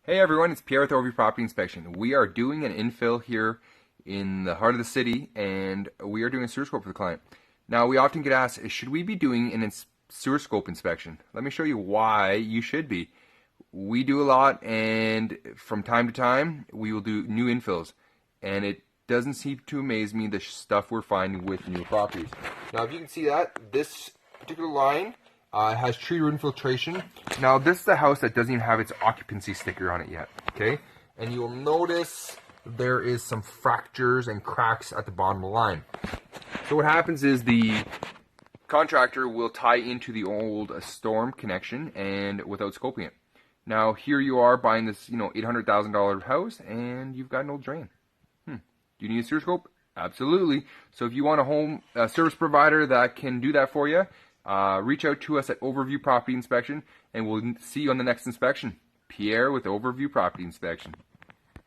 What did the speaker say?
Hey everyone, it's Pierre with Overview Property Inspection. We are doing an infill here in the heart of the city, and we are doing a sewer scope for the client. Now, we often get asked, should we be doing an sewer scope inspection? Let me show you why you should be. We do a lot, and from time to time, we will do new infills, and it doesn't seem to amaze me the stuff we're finding with new properties. Now, if you can see that, this particular line has tree root infiltration. Now, this is the house that doesn't even have its occupancy sticker on it yet, okay? And you will notice there is some fractures and cracks at the bottom of the line. So what happens is the contractor will tie into the old storm connection and without scoping it. Now, here you are buying this, $800,000 house, and you've got an old drain. Do you need a sewer scope? Absolutely. So if you want a home service provider that can do that for you, reach out to us at Overview Property Inspection, and we'll see you on the next inspection. Pierre with Overview Property Inspection.